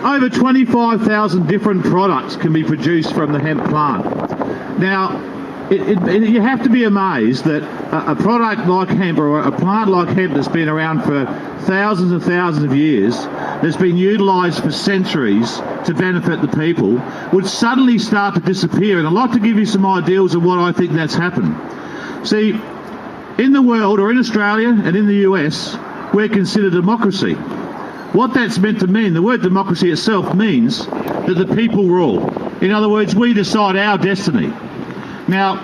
over 25,000 different products can be produced from the hemp plant. Now, you have to be amazed that a product like hemp, or a plant like hemp that's been around for thousands and thousands of years, that's been utilised for centuries to benefit the people, would suddenly start to disappear. And I'd like to give you some ideas of what I think that's happened. See, in the world, or in Australia and in the US, we're considered a democracy. What that's meant to mean, the word democracy itself means that the people rule. In other words, we decide our destiny. Now,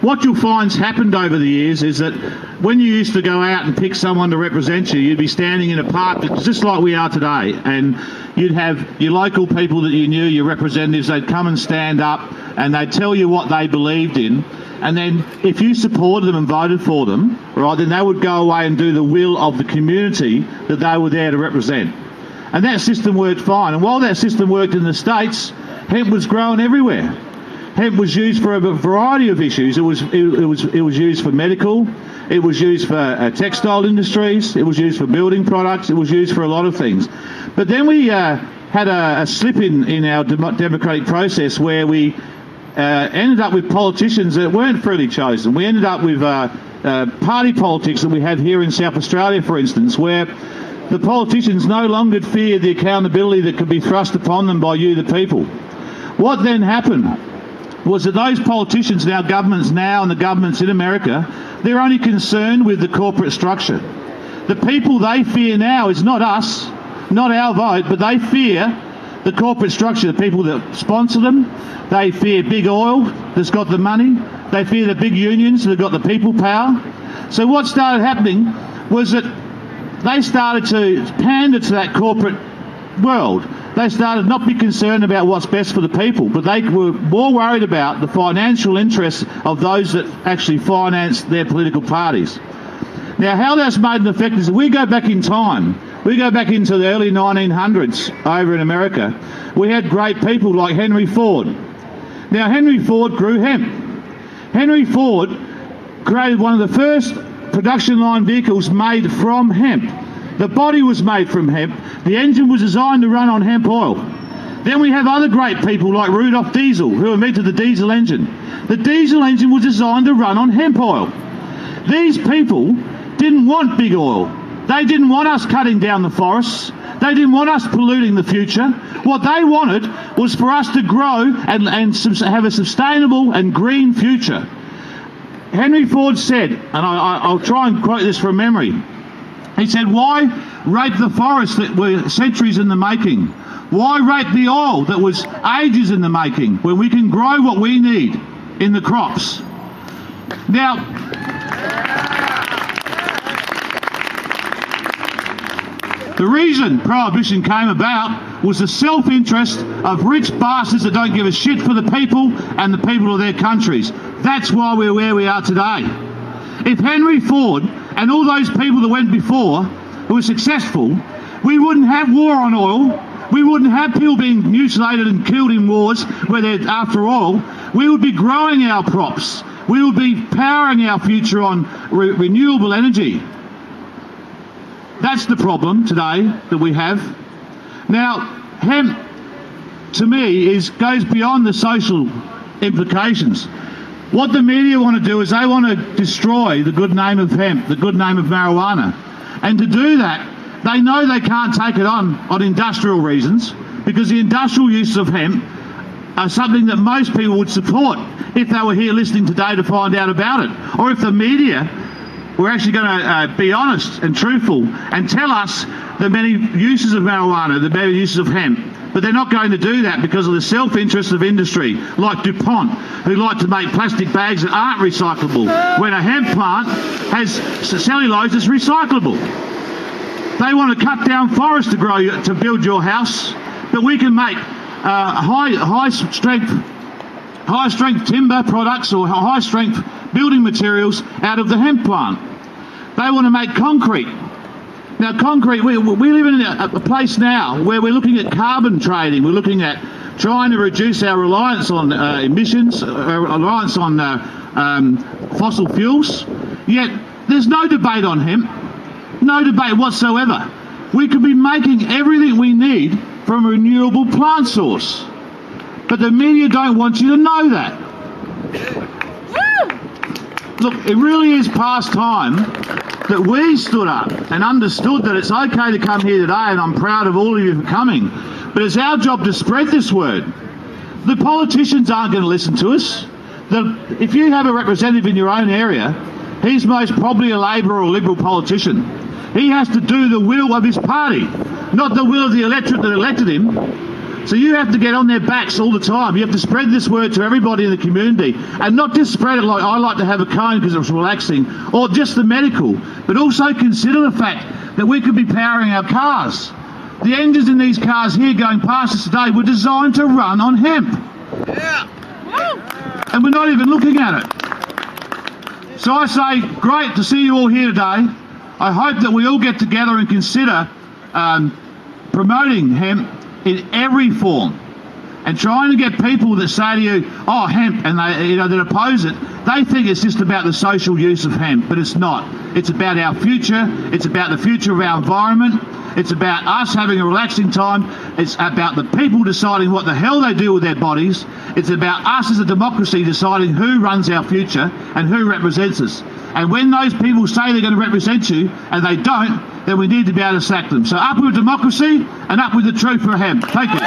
what you'll find's happened over the years is that when you used to go out and pick someone to represent you, you'd be standing in a park just like we are today, and you'd have your local people that you knew, your representatives, they'd come and stand up and they'd tell you what they believed in, and then if you supported them and voted for them, right, then they would go away and do the will of the community that they were there to represent. And that system worked fine. And while that system worked in the States, hemp was grown everywhere. Hemp was used for a variety of issues. It was used for medical. It was used for textile industries. It was used for building products. It was used for a lot of things. But then we had a slip in our democratic process where we ended up with politicians that weren't freely chosen. We ended up with party politics that we have here in South Australia, for instance, where the politicians no longer feared the accountability that could be thrust upon them by you, the people. What then happened was that those politicians and our governments now, and the governments in America, they're only concerned with the corporate structure. The people they fear now is not us, not our vote, but they fear the corporate structure, the people that sponsor them. They fear big oil that's got the money. They fear the big unions that have got the people power. So what started happening was that they started to pander to that corporate world. They started not be concerned about what's best for the people, but they were more worried about the financial interests of those that actually financed their political parties. Now, how that's made an effect is, if we go back in time, we go back into the early 1900s over in America, we had great people like Henry Ford. Now, Henry Ford grew hemp. Henry Ford created one of the first production line vehicles made from hemp. The body was made from hemp. The engine was designed to run on hemp oil. Then we have other great people like Rudolf Diesel, who invented the diesel engine. The diesel engine was designed to run on hemp oil. These people didn't want big oil. They didn't want us cutting down the forests. They didn't want us polluting the future. What they wanted was for us to grow and have a sustainable and green future. Henry Ford said, and I'll try and quote this from memory, he said, "Why rape the forests that were centuries in the making? Why rape the oil that was ages in the making when we can grow what we need in the crops?" Now, the reason Prohibition came about was the self-interest of rich bastards that don't give a shit for the people and the people of their countries. That's why we're where we are today. If Henry Ford and all those people that went before who were successful, we wouldn't have war on oil. We wouldn't have people being mutilated and killed in wars where they're after oil. We would be growing our crops. We would be powering our future on renewable energy. That's the problem today that we have. Now, hemp, to me, goes beyond the social implications. What the media want to do is they want to destroy the good name of hemp, the good name of marijuana. And to do that, they know they can't take it on industrial reasons, because the industrial uses of hemp are something that most people would support if they were here listening today to find out about it. Or if the media were actually going to be honest and truthful and tell us the many uses of marijuana, the many uses of hemp. But they're not going to do that because of the self-interest of industry, like DuPont, who like to make plastic bags that aren't recyclable, when a hemp plant has cellulose that's recyclable. They want to cut down forests to build your house, but we can make high strength timber products or high strength building materials out of the hemp plant. They want to make concrete. Now, concrete, we live in a place now where we're looking at carbon trading. We're looking at trying to reduce our reliance on emissions, reliance on fossil fuels. Yet there's no debate on hemp, no debate whatsoever. We could be making everything we need from a renewable plant source. But the media don't want you to know that. Look, it really is past time that we stood up and understood that it's okay to come here today, and I'm proud of all of you for coming, but it's our job to spread this word. The politicians aren't going to listen to us. If you have a representative in your own area, he's most probably a Labor or Liberal politician. He has to do the will of his party, not the will of the electorate that elected him. So you have to get on their backs all the time. You have to spread this word to everybody in the community, and not just spread it like I like to have a cone because it's relaxing, or just the medical, but also consider the fact that we could be powering our cars. The engines in these cars here going past us today were designed to run on hemp. Yeah. And we're not even looking at it. So I say, great to see you all here today. I hope that we all get together and consider promoting hemp in every form, and trying to get people that say to you, oh, hemp, and they, that oppose it, they think it's just about the social use of hemp, but it's not. It's about our future. It's about the future of our environment. It's about us having a relaxing time. It's about the people deciding what the hell they do with their bodies. It's about us as a democracy deciding who runs our future and who represents us. And when those people say they're going to represent you and they don't, then we need to be able to sack them. So up with democracy and up with the truth for hemp. Thank you.